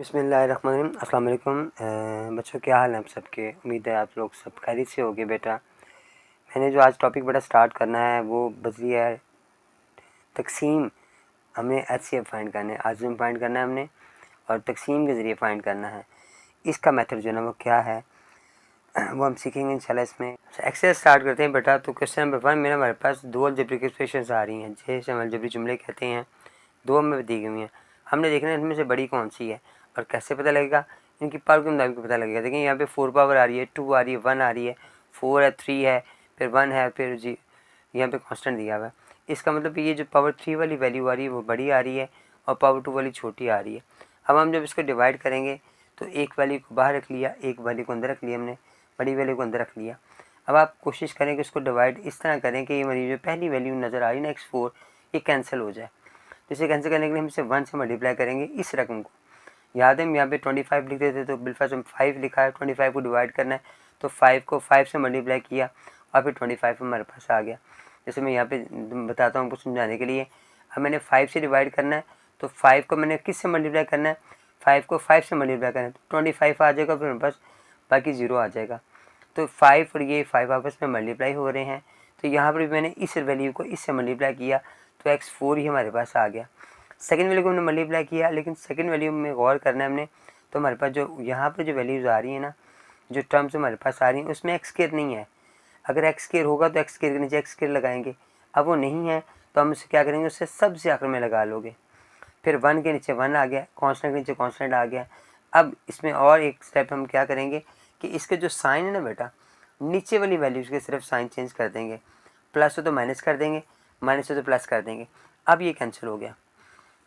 बिस्मिल्लाहिर्रहमानिर्रहीम। अस्सलाम वालेकुम। बच्चों, क्या हाल है आप सबके? उम्मीद है आप लोग सब खैरियत से होगे। बेटा, मैंने जो आज टॉपिक बेटा स्टार्ट करना है वो बदली है तकसीम। हमें HCF फाइंड करना है, आज़म फाइंड करना है हमने, और तकसीम के ज़रिए फाइंड करना है। इसका मेथड जो है ना वो क्या है वो हम सीखेंगे इंशाल्लाह। इसमें एक्सरसाइज स्टार्ट करते हैं बेटा। तो क्वेश्चन नंबर 1 में हमारे पास दो अलजेब्रिक एक्सप्रेशंस आ रही हैं, जैसे हम अलजेब्रिक जुमले कहते हैं। दो हमें दी गई हैं, हमने देखना है इनमें से बड़ी कौन सी है। और कैसे पता लगेगा? इनकी पावर के मुताबिक पता लगेगा। देखिए यहाँ पे 4 पावर आ रही है, 2 आ रही है, 1 आ रही है, 4 है, 3 है, फिर 1 है, फिर जी यहाँ पे कांस्टेंट दिया हुआ है। इसका मतलब ये जो पावर 3 वाली वैल्यू आ रही है वो बड़ी आ रही है और पावर 2 वाली छोटी आ रही है। अब हम जब इसको डिवाइड करेंगे तो एक वैल्यू को बाहर रख लिया, एक वैल्यू को अंदर रख लिया, हमने बड़ी वैल्यू को अंदर रख लिया। अब आप कोशिश करें कि इसको डिवाइड इस तरह करें कि ये हमारी जो पहली वैल्यू नज़र आ रही है ना x4, ये कैंसिल हो जाए। तो इसे कैंसिल करने के लिए हम इसे 1 से मल्टीप्लाई करेंगे इस रकम को। याद है हम यहाँ पे 25 लिख देते, तो बिलफर्स्ट हम 5 लिखा है, 25 को डिवाइड करना है तो 5 को 5 से मल्टीप्लाई किया और फिर 25 हमारे पास आ गया। जैसे मैं यहाँ पे बताता हूँ कुछ समझाने के लिए। अब मैंने 5 से डिवाइड करना है तो 5 को मैंने किस से मल्टीप्लाई करना है? 5 को 5 से मल्टीप्लाई करना है तो 25 आ जाएगा, फिर हमारे पास बाकी 0 आ जाएगा। तो 5 और ये 5 आपस में मल्टीप्लाई हो रहे हैं, तो यहाँ पर भी मैंने इस वैल्यू को इससे मल्टीप्लाई किया तो x4 ही हमारे पास आ गया। सेकंड वैल्यू को हमने मल्टीप्लाई किया, लेकिन सेकंड वैल्यू में गौर करना है हमने। तो हमारे पास जो यहाँ पर जो वैल्यूज़ आ रही है ना, जो टर्म्स हमारे पास आ रही हैं उसमें एक्स स्क्वायर नहीं है। अगर एक्स स्क्वायर होगा तो एक्स स्क्वायर के नीचे एक्स स्क्वायर लगाएंगे। अब वो नहीं है तो हम उसे क्या करेंगे, उससे सबसे आखिर में लगा लोगे। फिर 1 के नीचे 1 आ गया, कांस्टेंट के नीचे कांस्टेंट आ गया। अब इसमें और एक स्टेप हम क्या करेंगे कि इसके जो साइन है ना बेटा, नीचे वाली वैल्यूज़ के सिर्फ साइन चेंज कर देंगे। प्लस हो तो माइनस कर देंगे, माइनस हो तो प्लस कर देंगे। अब ये कैंसिल हो गया।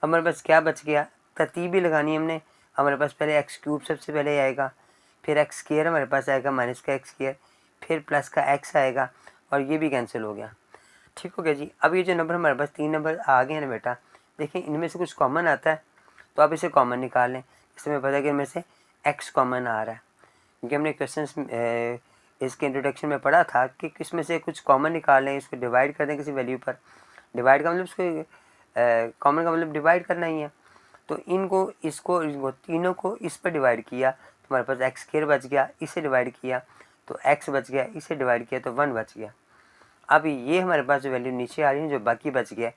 हमारे पास क्या बच गया? तरतीब भी लगानी है हमने। हमारे पास पहले एक्स क्यूब सबसे पहले आएगा, फिर एक्स स्क्वायर हमारे पास आएगा माइनस का एक्स स्क्वायर, फिर प्लस का एक्स आएगा, और ये भी कैंसिल हो गया। ठीक हो गया जी। अब ये जो नंबर हमारे पास 3 नंबर आ गए हैं ना बेटा, देखिए इनमें से कुछ कॉमन आता है तो आप इसे कॉमन निकाल लें। इसमें पता है कि इनमें से एक्स कॉमन आ रहा है, क्योंकि हमने क्वेश्चन इसके इंट्रोडक्शन में पढ़ा था कि किसमें से कुछ कॉमन निकाल लें, इसको डिवाइड कर दें किसी वैल्यू पर। डिवाइड का मतलब उसको कॉमन का मतलब डिवाइड करना ही है। तो इनको इसको तीनों को इस पर डिवाइड किया तो हमारे पास एक्स स्क्वायर बच गया, इसे डिवाइड किया तो एक्स बच गया, इसे डिवाइड किया तो 1 बच गया। अब ये हमारे पास जो वैल्यू नीचे आ रही है, जो बाकी बच गया,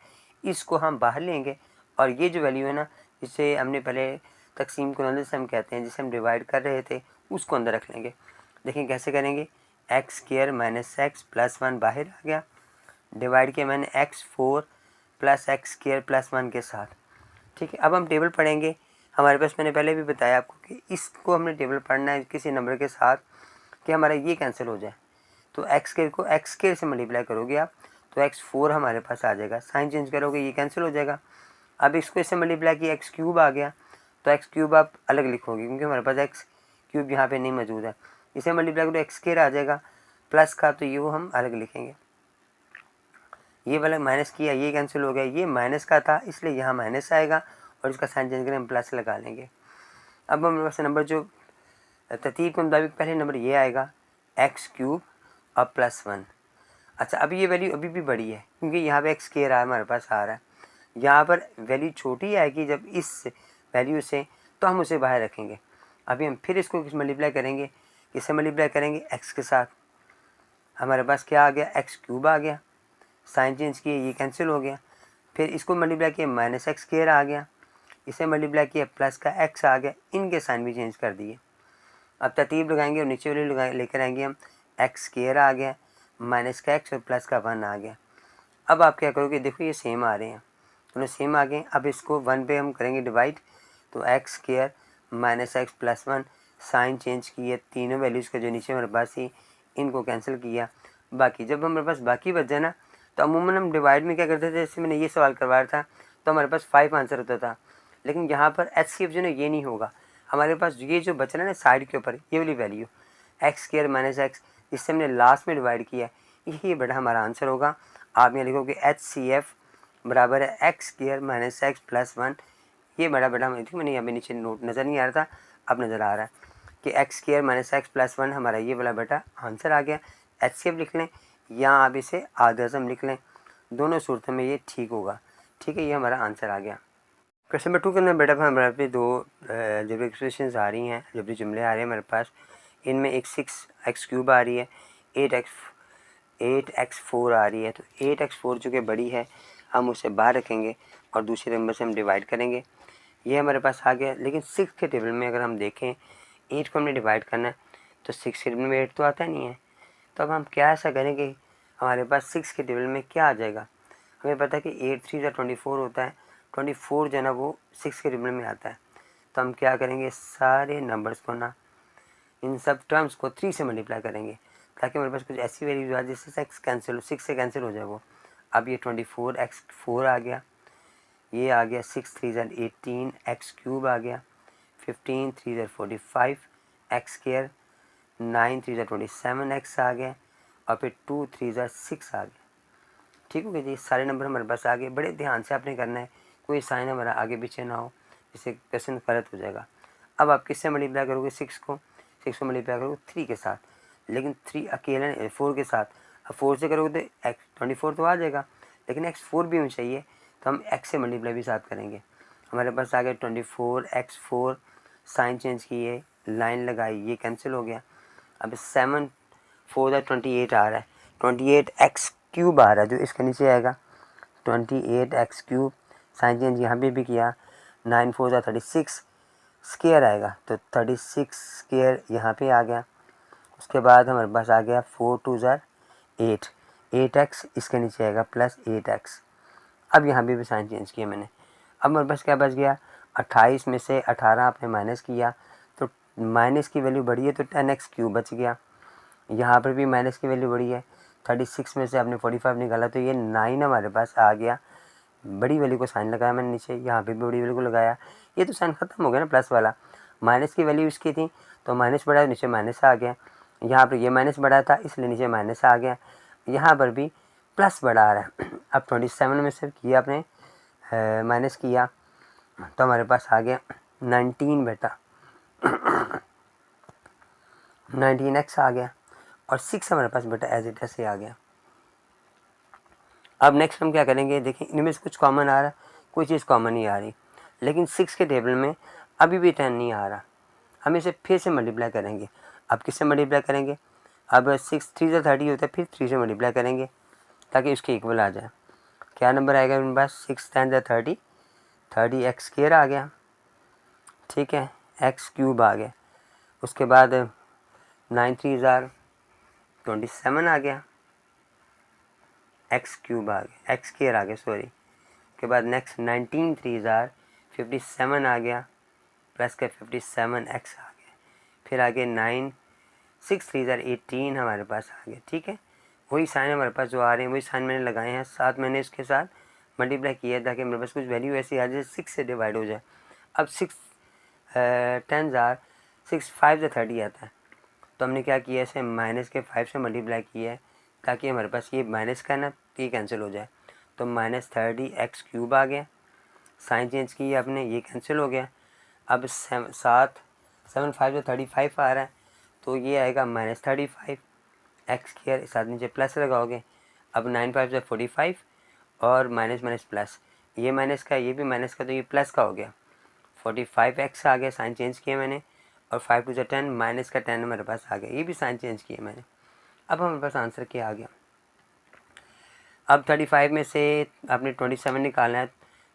इसको हम बाहर लेंगे और ये जो वैल्यू है ना, जिसे हमने पहले तकसीम को नॉलेज से हम कहते हैं, जिसे हम डिवाइड कर रहे थे, उसको अंदर रख लेंगे। देखें कैसे करेंगे। X square minus x plus 1 बाहर आ गया, डिवाइड किया मैंने x4 plus x square plus 1 के साथ। ठीक है, अब हम टेबल पढ़ेंगे। हमारे पास मैंने पहले भी बताया आपको कि इसको हमने टेबल पढ़ना है किसी नंबर के साथ कि हमारा ये कैंसिल हो जाए। तो एक्स स्क्वायर को एक्स स्क्वायर से मल्टीप्लाई करोगे आप तो x4 हमारे पास आ जाएगा, साइन चेंज करोगे ये कैंसिल हो जाएगा। अब इसको इससे मल्टीप्लाई किया एक्स क्यूब आ गया, तो एक्स क्यूब आप अलग लिखोगे क्योंकि हमारे पास एक्स क्यूब यहाँ पे नहीं मौजूद है। इसे मल्टीप्लाई करो एक्स स्क्वायर आ जाएगा, प्लस का तो ये वो हम अलग लिखेंगे। ये वाला माइनस किया, ये कैंसिल हो गया, ये माइनस का था इसलिए यहाँ माइनस आएगा और इसका साइन चेंज करें हम प्लस लगा लेंगे। अब हमारे पास नंबर जो तरतीब के मुताबिक पहले नंबर ये आएगा एक्स क्यूब और प्लस 1। अच्छा, अब ये वैल्यू अभी भी बड़ी है क्योंकि यहाँ पे एक्स स्क्वायर हमारे पास आ रहा है। यहाँ पर वैल्यू छोटी आएगी जब इस वैल्यू से, तो हम उसे बाहर रखेंगे। अभी हम फिर इसको मल्टीप्लाई करेंगे, किससे मल्टीप्लाई करेंगे? एक्स के साथ। हमारे पास क्या आ गया? एक्स क्यूब आ गया, साइन चेंज किए ये कैंसिल हो गया। फिर इसको मल्टीप्लाई किया माइनस एक्स स्क्वायर आ गया, इसे मल्टीप्लाई किया प्लस का एक्स आ गया, इनके साइन भी चेंज कर दिए। अब तरतीब लगाएंगे और नीचे वाले लेकर आएंगे हम, एक्स स्क्वायर आ गया, माइनस का एक्स और प्लस का 1 आ गया। अब आप क्या करोगे? देखो ये सेम आ रहे हैं, दोनों सेम आ गए। अब इसको 1 पे हम करेंगे डिवाइड, तो x square minus x plus 1, sign change किए, तीनों वैल्यूज़ का जो नीचे हमारे पास थी इनको कैंसिल किया। बाकी जब हमारे पास बाकी बच जाए ना, तो अमूमन हम डिवाइड में क्या करते थे, जैसे मैंने ये सवाल करवाया था तो हमारे पास 5 आंसर होता था, लेकिन यहाँ पर HCF जो है ये नहीं होगा। हमारे पास ये जो बच रहा है ना साइड के ऊपर, ये वाली value x square minus x, जिससे हमने लास्ट में डिवाइड किया, यही बड़ा हमारा आंसर होगा। आप यहाँ लिखोगे HCF बराबर है x square minus x plus 1। ये बड़ा मैंने यहाँ पे नीचे नोट नज़र नहीं आ रहा था, अब नज़र आ रहा है कि x square minus x plus 1 हमारा ये वाला बेटा आंसर आ गया। HCF लिख लें या आप इसे आदर्शम लिख लें, दोनों सूरतों में ये ठीक होगा। ठीक है, ये हमारा आंसर आ गया। क्वेश्चन नंबर 2 के अंदर बेटा हमारे पे दो जबरी एक्सप्रेशन आ रही हैं, जबरी जुमले आ रहे हैं हमारे पास। इनमें एक 6x³ आ रही है, 8x4 आ रही है। तो 8x4 जो कि बड़ी है हम उसे बाहर रखेंगे और दूसरे नंबर से हम डिवाइड करेंगे। ये हमारे पास आ गया। लेकिन 6 के टेबल में अगर हम देखें 8 को हमने डिवाइड करना है तो 6 के टेबल में 8 तो आता नहीं है। तो अब हम क्या ऐसा करेंगे, हमारे पास 6 के टेबल में क्या आ जाएगा। हमें पता है कि 8 3 24 होता है, 24 जो है ना वो 6 के टेबल में आता है। तो हम क्या करेंगे, सारे नंबर्स को ना, इन सब टर्म्स को 3 से मल्टीप्लाई करेंगे ताकि हमारे पास कुछ ऐसी वैल्यूज आ जिससे 6 कैंसिल हो, 6 से कैंसिल हो जाए वो। अब ये 24x4 आ गया, ये आ गया 6 3 18 x³ आ गया, 15 3 45 x², 9 3 27x आ गया और फिर 2 3 6 आ गया। ठीक हो गया जी, सारे नंबर हमारे पास आ गए। बड़े ध्यान से आपने करना है, कोई साइन हमारा आगे पीछे ना हो, जिससे क्वेश्चन गलत हो जाएगा। अब आप किससे मल्टीप्लाई करोगे, 6 को मल्टीप्लाई करोगे 3 के साथ, लेकिन 3 अकेले 4 के साथ। अब 4 से करोगे तो 24 तो आ जाएगा, लेकिन x4 भी हमें चाहिए, तो हम x से मल्टीप्लाई भी साथ करेंगे। हमारे पास आ गया 24x4, साइन चेंज किए, लाइन लगाई, ये कैंसिल हो गया। अब 7 4 28 आ रहा है, 28x³ आ रहा है जो इसके नीचे आएगा, 28x³। साइन चेंज यहाँ पे भी किया, 9 4 36 स्क्वायर आएगा, तो 36 स्क्वायर यहाँ पे आ गया। उसके बाद हमारे पास आ गया 4 2 8, 8x इसके नीचे आएगा प्लस 8x। अब यहाँ भी साइन चेंज किया मैंने। अब हमारे पास क्या बच गया, 28 में से 18 आपने माइनस किया तो माइनस की वैल्यू बढ़ी है तो 10x³ बच गया। यहाँ पर भी माइनस की वैल्यू बढ़ी है, 36 में से आपने 45 निकाला तो ये 9 हमारे पास आ गया। बड़ी वैल्यू को साइन लगाया मैंने नीचे, यहाँ पे भी बड़ी वैल्यू को लगाया। ये तो साइन ख़त्म हो गया ना प्लस वाला, माइनस की वैल्यू इसकी थी तो माइनस बढ़ा, नीचे माइनस आ गया। यहाँ पर ये माइनस बढ़ा था इसलिए नीचे माइनस आ गया, यहाँ पर भी प्लस बढ़ा आ रहा है। अब 27 में से किया आपने माइनस किया तो हमारे पास आ गया 19 बेटा, 19x आ गया और 6 हमारे पास बेटा एज इट ऐसे आ गया। अब नेक्स्ट हम क्या करेंगे, देखिए इनमें से कुछ कॉमन आ रहा है, कोई चीज़ कॉमन नहीं आ रही, लेकिन 6 के टेबल में अभी भी 10 नहीं आ रहा। हम इसे फिर से मल्टीप्लाई करेंगे। अब किससे मल्टीप्लाई करेंगे, अब 6 3 से 30 होता है, फिर 3 से मल्टीप्लाई करेंगे ताकि उसके इक्वल आ जाए। क्या नंबर आएगा मेरे पास, 6 10 30, 30x² आ गया, ठीक है, x³ आ गया। उसके बाद 9 3 27 आ गया, x³ आ गया, x² आ गया सॉरी। उसके बाद नेक्स्ट 19 3 57 आ गया, प्लस का 57x आ गया। फिर आगे 9 6 3 18 हमारे पास आ गया। ठीक है, वही साइन हमारे पास जो आ रहे हैं वही साइन मैंने लगाए हैं, साथ मैंने इसके साथ मल्टीप्लाई किया ताकि मेरे पास कुछ वैल्यू ऐसी आ जाए 6 से डिवाइड हो जाए। अब 6 10 6 5 30 आता है, तो हमने क्या किया, इसे माइनस के 5 से मल्टीप्लाई किया है ताकि हमारे पास ये माइनस का ना ये कैंसिल हो जाए। तो -30x³ आ गया, साइन चेंज की आपने, ये कैंसिल हो गया। अब 7 7 5 से 35 आ रहा है, तो ये आएगा -35 x² साथ नीचे प्लस लगाओगे। अब 9 5 से 45 और माइनस माइनस प्लस, ये माइनस का ये भी माइनस का, तो ये प्लस का हो गया। 45x आ गया, साइन चेंज किया मैंने, और 5 2 10 माइनस का 10 हमारे पास आ गया, ये भी साइन चेंज किया मैंने। अब हमारे पास आंसर क्या आ गया। अब 35 में से आपने 27 निकालना है,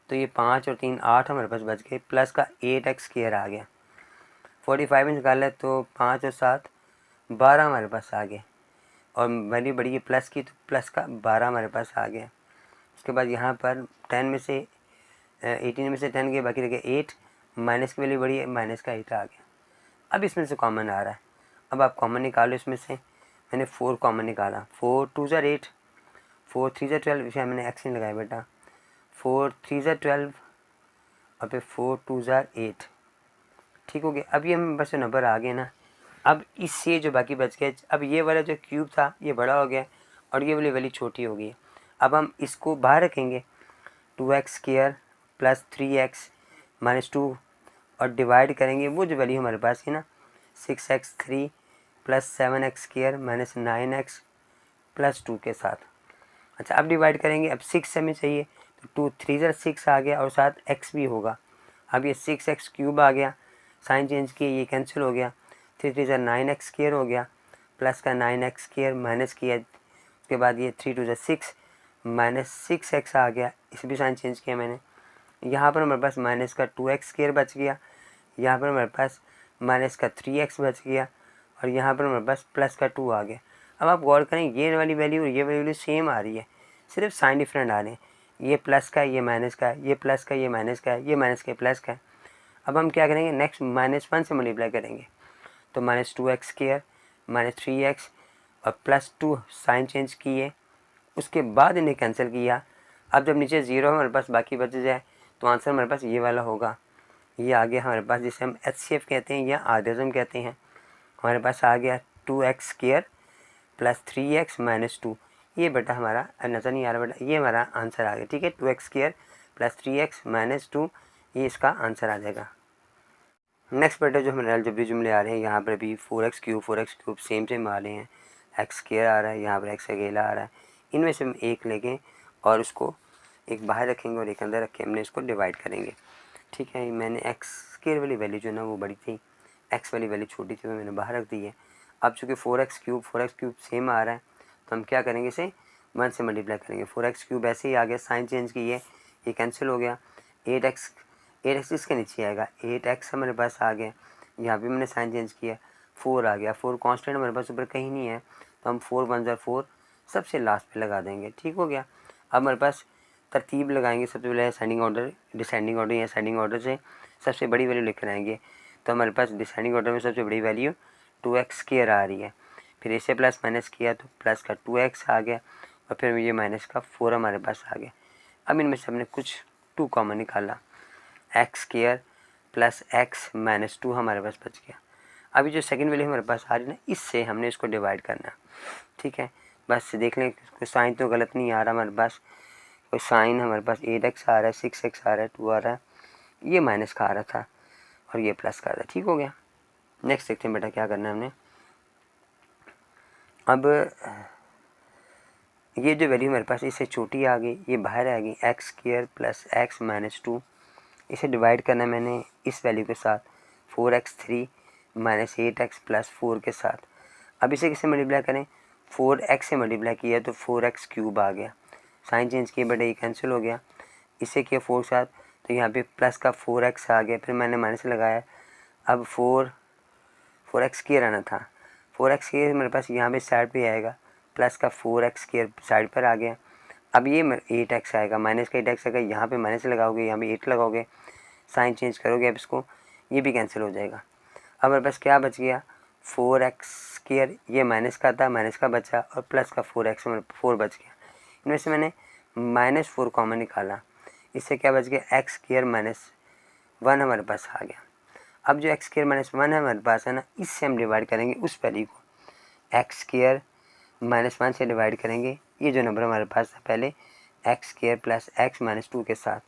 तो ये 5 और 3 8 हमारे पास बच गए, प्लस का 8x² आ गया। 45 में निकाला है तो 5 और 7 12 हमारे पास आ गए, और वैल्यू बढ़ी है प्लस की, तो प्लस का 12 हमारे पास आ गया। उसके बाद यहाँ पर 10 में से 18 में से 10 गए, बाकी रह गए 8, माइनस की वैल्यू बढ़ी है, माइनस का 8 आ गया। अब इसमें से कॉमन आ रहा है, अब आप कॉमन निकालो इसमें से। मैंने 4 कॉमन निकाला, 4 2 8, 4 3 12, इसे मैंने एक्स नहीं लगाया बेटा, 4 3 12 और फिर 4 2 8। ठीक हो गया। अब ये हमें बस नंबर आ गए ना, अब इससे जो बाकी बच गया, अब ये वाला जो क्यूब था ये बड़ा हो गया और ये वाली वैल्यू छोटी हो गई। अब हम इसको बाहर रखेंगे, 2x² प्लस 3x माइनस 2 और डिवाइड करेंगे वो जो वैल्यू हमारे पास है ना, 6x3 plus 7x² minus 9x plus 2 के साथ। अच्छा, अब डिवाइड करेंगे, अब 6 हमें चाहिए तो 2 3 6 आ गया और साथ x भी होगा, अब ये 6x³ आ गया, साइन चेंज किया, ये कैंसिल हो गया, 3 3 9x² हो गया, प्लस का 9x² माइनस किया, उसके बाद ये 3 2 6 माइनस 6x आ गया, इसे भी साइन चेंज किया मैंने। यहाँ पर हमारे पास माइनस का 2x² बच गया, यहाँ पर हमारे पास माइनस का 3x बच गया, और यहाँ पर हमारे पास प्लस का 2 आ गया। अब आप गौर करें, ये वाली वैल्यू और ये वैल्यू सेम आ रही है, सिर्फ साइन डिफरेंट आ रहे हैं। ये प्लस का है, ये माइनस का है, ये प्लस का, ये माइनस का है, ये माइनस का, प्लस का है। अब हम क्या करेंगे, नेक्स्ट -1 से मल्टीप्लाई करेंगे, तो -2x² -3x और +2 साइन चेंज किए, उसके बाद इन्हें कैंसिल किया। अब जब नीचे 0 हमारे पास बाकी बच जाए तो आंसर हमारे पास ये वाला होगा। ये आ गया हमारे पास, जिसे हम HCF कहते हैं या आधेज़म कहते हैं। हमारे पास आ गया 2x² + 3x - 2। ये बेटा हमारा नज़र नहीं आ रहा बेटा, ये हमारा आंसर आ गया। ठीक है, 2x² + 3x - 2, ये इसका आंसर आ जाएगा। नेक्स्ट बेटा जो हमारे अलजेब्रिक जुमले आ रहे हैं, यहाँ पर भी 4x³ सेम आ रहे हैं, x² आ रहा है, यहाँ पर x अकेला आ रहा है। इनमें से हम एक लेंगे और उसको एक बाहर रखेंगे और एक अंदर रख के हमने इसको डिवाइड करेंगे। ठीक है, मैंने x² वाली वैल्यू जो है ना वो बड़ी थी, x वाली वैल्यू छोटी थी, तो मैंने बाहर रख दी है। अब चूँकि 4x³ सेम आ रहा है, तो हम क्या करेंगे, इसे 1 से मल्टीप्लाई करेंगे। 4x³ ऐसे ही आ गया, साइन चेंज किए, ये कैंसिल हो गया। 8x इसके नीचे आएगा, 8x हमारे पास आ गया, यहाँ भी मैंने साइन चेंज किया, 4 आ गया। 4 कांस्टेंट हमारे पास ऊपर कहीं नहीं है, तो हम 4 1 ज़ा 4 सबसे लास्ट पे लगा देंगे। ठीक हो गया। अब हमारे पास तरतीब लगाएंगे, सबसे पहले असेंडिंग ऑर्डर, डिसेंडिंग ऑर्डर या असेंडिंग ऑर्डर से सबसे बड़ी वैल्यू लेकर आएंगे। तो हमारे पास डिसेंडिंग ऑर्डर में सबसे बड़ी वैल्यू 2x² आ रही है। फिर इसे प्लस माइनस किया तो प्लस का 2x आ गया, और फिर ये माइनस का 4 हमारे पास आ गया। अब इनमें से हमने कुछ 2 कॉमन निकाला, x² + x - 2 हमारे पास बच गया। अभी जो सेकंड वैल्यू हमारे पास आ रही है ना, इससे हमने इसको डिवाइड करना है। ठीक है, बस देख लें, कोई साइन तो गलत नहीं आ रहा हमारे पास, कोई साइन हमारे पास 8x आ रहा है, 6x आ रहा है, 2 आ रहा है, ये माइनस का आ रहा था और ये प्लस का आ रहा था। ठीक हो गया। नेक्स्ट देखते हैं बेटा क्या करना है हमने। अब ये जो वैल्यू मेरे पास इससे छोटी आ गई, ये बाहर आ गई, x² + x - 2, इसे डिवाइड करना है मैंने इस वैल्यू के साथ, 4x³ - 8x + 4 के साथ। अब इसे किससे मल्टीप्लाई करें, 4x से मल्टीप्लाई किया तो 4x³ आ गया, साइन चेंज किए बेटा, ये कैंसिल हो गया। इसे किया 4 के साथ, तो यहाँ पे प्लस का 4x आ गया, फिर मैंने माइनस लगाया। अब 4x² आना था, 4x² मेरे पास यहाँ पे साइड पे आएगा, प्लस का 4x² साइड पर आ गया। अब ये 8x आएगा, माइनस का 8x आएगा, यहाँ पे माइनस लगाओगे, यहाँ पे 8 लगाओगे, साइन चेंज करोगे, अब इसको ये भी कैंसिल हो जाएगा। अब मेरे पास क्या बच गया, 4x², ये माइनस का था, माइनस का बचा, और प्लस का 4x 4 बच गया। इनमें से मैंने -4 कॉमन निकाला, इससे क्या बच गया, x² - 1 हमारे पास आ गया। अब जो x² - 1 हमारे पास है ना, इससे हम डिवाइड करेंगे उस वैल्यू को, x² - 1 से डिवाइड करेंगे। ये जो नंबर हमारे पास था पहले, x² + x - 2 के साथ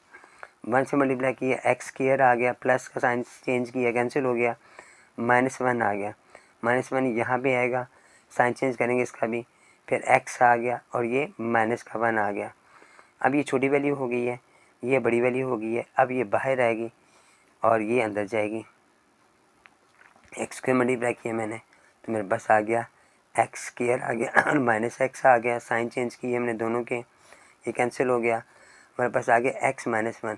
1 से मल्टीप्लाई किया, x² आ गया, प्लस का साइन चेंज किया, कैंसिल हो गया, -1 आ गया, -1 यहाँ पे आएगा, साइन चेंज करेंगे इसका भी, फिर x आ गया और ये -1 आ गया। अब ये छोटी वैल्यू हो गई है, ये बड़ी वैल्यू हो गई है। अब ये बाहर आएगी और ये अंदर जाएगी, x² मल्टीप्लाई किया मैंने तो मेरे पास आ गया, x² आ गया और -x आ गया, साइन चेंज किए हमने दोनों के, ये कैंसिल हो गया, हमारे पास आ गया x - 1।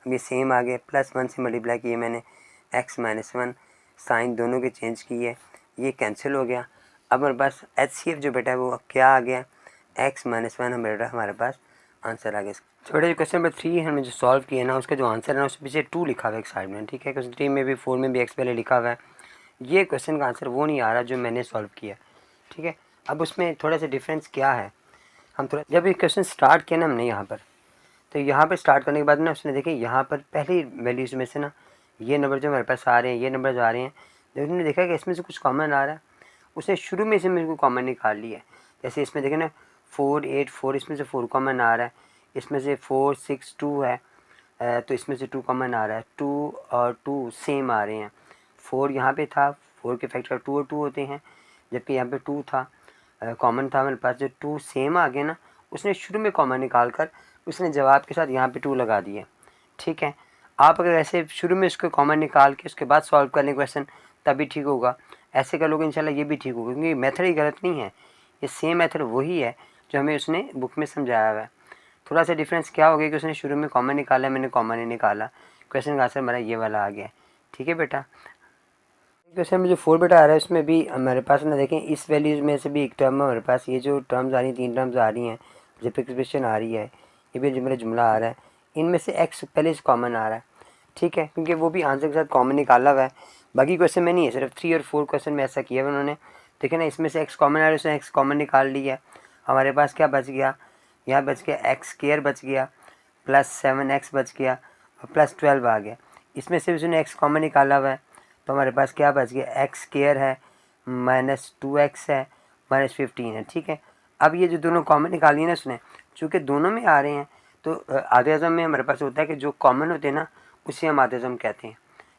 अब ये सेम आ गया, +1 से मल्टीप्लाई किए मैंने, x - 1, साइन दोनों के चेंज किए, ये कैंसिल हो गया। अब हमारे पास HCF जो बेटा है वो क्या आ गया, x - 1 बेटा हमारे पास आंसर आ गया। तो बेटा जो क्वेश्चन नंबर 3 हमने जो सॉल्व किया ना, उसका जो आंसर है ना, उसके पीछे 2 लिखा हुआ है एक साइड में। ठीक है, क्वेश्चन 3 में भी 4 में भी x पहले लिखा हुआ है। ये क्वेश्चन का आंसर वो नहीं आ रहा जो मैंने सॉल्व किया। ठीक है, अब उसमें थोड़ा सा डिफरेंस क्या है, हम थोड़ा जब ये क्वेश्चन स्टार्ट किया ना हमने यहाँ पर, तो यहाँ पर स्टार्ट करने के बाद ना उसने देखे यहाँ पर पहली वैल्यूज़ में से ना ये नंबर जो हमारे पास आ रहे हैं, ये नंबर जो आ रहे हैं, जब उसने देखा कि इसमें से कुछ कॉमन आ रहा है, उसने शुरू में से मेरे को कॉमन निकाल लिया है। जैसे इसमें देखें ना 4 8 4, इसमें से 4 कॉमन आ रहा है, इसमें से 4 6 2 है, तो इसमें से 2 कॉमन आ रहा है, 2 और 2 सेम आ रहे हैं। 4 यहाँ पे था, 4 के फैक्टर 2 और 2 होते हैं, जबकि यहाँ पे 2 था, कॉमन था मेरे पास, जो 2 सेम आ गया ना, उसने शुरू में कॉमन निकाल कर उसने जवाब के साथ यहाँ पे 2 लगा दिया। ठीक है, आप अगर ऐसे शुरू में इसको कॉमन निकाल के उसके बाद सॉल्व कर लें क्वेश्चन तभी ठीक होगा, ऐसे कर लोगे इंशाल्लाह ये भी ठीक होगा, क्योंकि मेथड ही गलत नहीं है, ये सेम मेथड वही है जो हमें उसने बुक में समझाया हुआ है। थोड़ा सा डिफरेंस क्या हो गया कि उसने शुरू में कॉमन निकाला, मैंने कॉमन नहीं निकाला, क्वेश्चन का आंसर मेरा ये वाला आ गया। ठीक है बेटा। क्वेश्चन में जो 4 बेटा आ रहा है उसमें भी हमारे पास ना देखें, इस वैल्यूज़ में से भी एक टर्म है हमारे पास, ये जो टर्म्स आ रही हैं 3 टर्म्स आ रही हैं, जब एक्सप्रेशन आ रही है, ये भी जो मेरा जुमला आ रहा है, इनमें से एक्स पहले से कॉमन आ रहा है। ठीक है, क्योंकि वो भी आंसर के साथ कॉमन निकाला हुआ है, बाकी क्वेश्चन में नहीं है, सिर्फ 3 और 4 क्वेश्चन में ऐसा किया है उन्होंने। देखिए ना, इसमें से एक्स कॉमन आ रहा है, उसने एक्स कॉमन निकाल लिया, हमारे पास क्या बच गया, यहाँ बच गया एक्स स्क्वायर बच गया, प्लस 7x बच गया और प्लस 12 आ गया। इसमें से उसने एक्स कॉमन निकाला हुआ है, तो हमारे पास क्या बच गया, एक्स स्क्वायर है माइनस 2x है माइनस 15 है। ठीक है, अब ये जो दोनों कॉमन निकाली है ना उसने, चूँकि दोनों में आ रहे हैं तो आधे अज़म में हमारे पास होता है कि जो कॉमन होते हैं ना उसे हम आधे अज़म कहते हैं,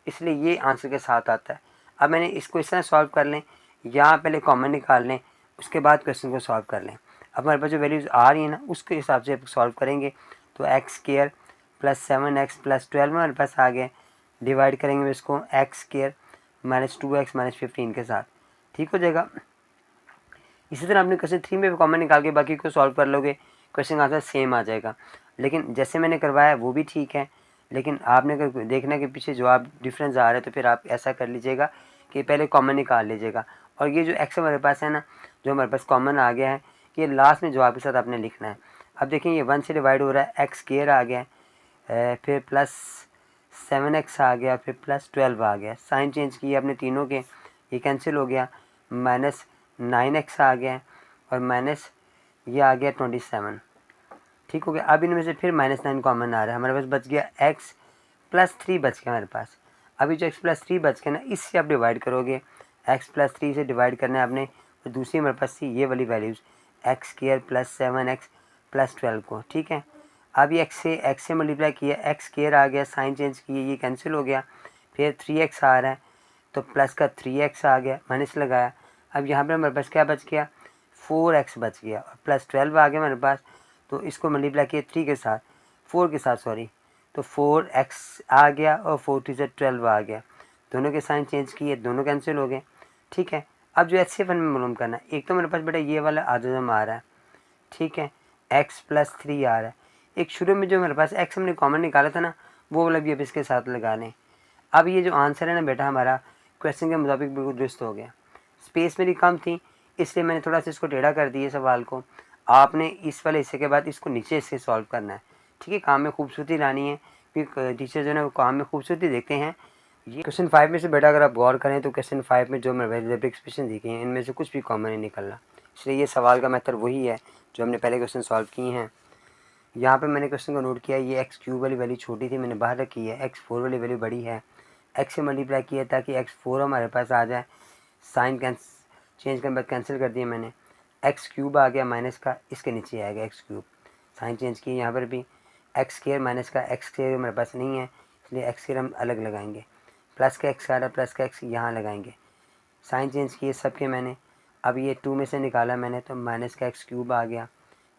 इसलिए ये आंसर के साथ आता है। अब मैंने इसको इस तरह सॉल्व कर लें, यहाँ पहले कॉमन निकाल लें, उसके बाद क्वेश्चन को सॉल्व कर लें। अब हमारे पास जो वैल्यूज़ आ रही है ना उसके हिसाब से सॉल्व करेंगे, तो x square plus 7x plus 12 हमारे पास आ गए, डिवाइड करेंगे इसको x square minus 2x minus 15 के साथ, ठीक हो जाएगा। इसी तरह आपने क्वेश्चन 3 में भी कॉमन निकाल के बाकी को सॉल्व कर लोगे, क्वेश्चन का आंसर सेम आ जाएगा। लेकिन जैसे मैंने करवाया वो भी ठीक है, लेकिन आपने अगर देखना कि पीछे जवाब डिफरेंस आ रहा है तो फिर आप ऐसा कर लीजिएगा कि पहले कॉमन निकाल लीजिएगा, और ये जो एक्स हमारे पास है ना, जो हमारे पास कॉमन आ गया है, ये लास्ट में जवाब के साथ आपने लिखना है। अब देखें ये 1 से डिवाइड हो रहा है, एक्स स्क्वायर आ गया है, फिर प्लस 7x आ गया, फिर प्लस 12 आ गया, साइन चेंज किए अपने तीनों के, ये कैंसिल हो गया, माइनस 9x आ गया और माइनस ये आ गया 27। ठीक हो गया। अब इनमें से फिर -9 कॉमन आ रहा है, हमारे पास बच गया x प्लस 3 बच गया हमारे पास। अभी जो x प्लस 3 बच गया ना, इससे आप डिवाइड करोगे, x प्लस 3 से डिवाइड करना है आपने, और दूसरी हमारे पास थी ये वाली values x square plus 7x plus 12 को। ठीक है, अब ये x से मल्टीप्लाई किया, एक्स स्क्वायर आ गया, साइन चेंज किए, ये कैंसिल हो गया, फिर 3x आ रहा है तो प्लस का 3x आ गया, माइनस लगाया। अब यहाँ पे हमारे पास क्या बच गया, 4x बच गया और प्लस 12 आ गया हमारे पास, तो इसको मल्टीप्लाई किया 3 के साथ, 4 के साथ सॉरी, तो 4x आ गया और 4 से 12 आ गया, दोनों के साइन चेंज किए, दोनों कैंसिल हो गए। ठीक है, अब जो HCF में मालूम करना है, एक तो मेरे पास बेटा ये वाला आधम आ रहा है, ठीक है, x प्लस 3 आ रहा है, एक शुरू में जो मेरे पास x हमने कॉमन निकाला था ना, वो वाला भी अब इसके साथ लगा लें। अब ये जो आंसर है ना बेटा हमारा क्वेश्चन के मुताबिक बिल्कुल दुरुस्त हो गया, स्पेस मेरी कम थी इसलिए मैंने थोड़ा सा इसको टेढ़ा कर दिया सवाल को, आपने इस वाले हिस्से के बाद इसको नीचे से सॉल्व करना है। ठीक है, काम में खूबसूरती लानी है, क्योंकि टीचर जो है वो काम में खूबसूरती देखते हैं। ये क्वेश्चन 5 में से बेटा अगर आप गौर करें तो क्वेश्चन 5 में जो मैं एक्सप्रेशन दिखे हैं इनमें से कुछ भी कॉमन नहीं निकल रहा, इसलिए ये सवाल का मेथड वही है जो हमने पहले क्वेश्चन सॉल्व किए हैं। यहाँ पे मैंने क्वेश्चन को नोट किया, ये एक्स क्यूब वाली वैल्यू छोटी थी मैंने बाहर रखी है, एक्स 4 वाली वैल्यू बड़ी है, एक्स से मल्टीप्लाई किया ताकि एक्स 4 हमारे पास आ जाए, साइन चेंज करने बाद कैंसिल कर दिया मैंने, एक्स क्यूब आ गया माइनस का, इसके नीचे आएगा एक्स क्यूब, साइन चेंज किए, यहाँ पर भी एक्स स्क्वायर माइनस का, एक्स स्क्वायर हमारे पास नहीं है इसलिए एक्स स्क्वायर हम अलग लगाएंगे, प्लस का एक्स आ रहा है, प्लस का एक्स यहाँ लगाएंगे, साइन चेंज किए सबके मैंने। अब ये 2 में से निकाला मैंने तो माइनस का एक्स क्यूब आ गया,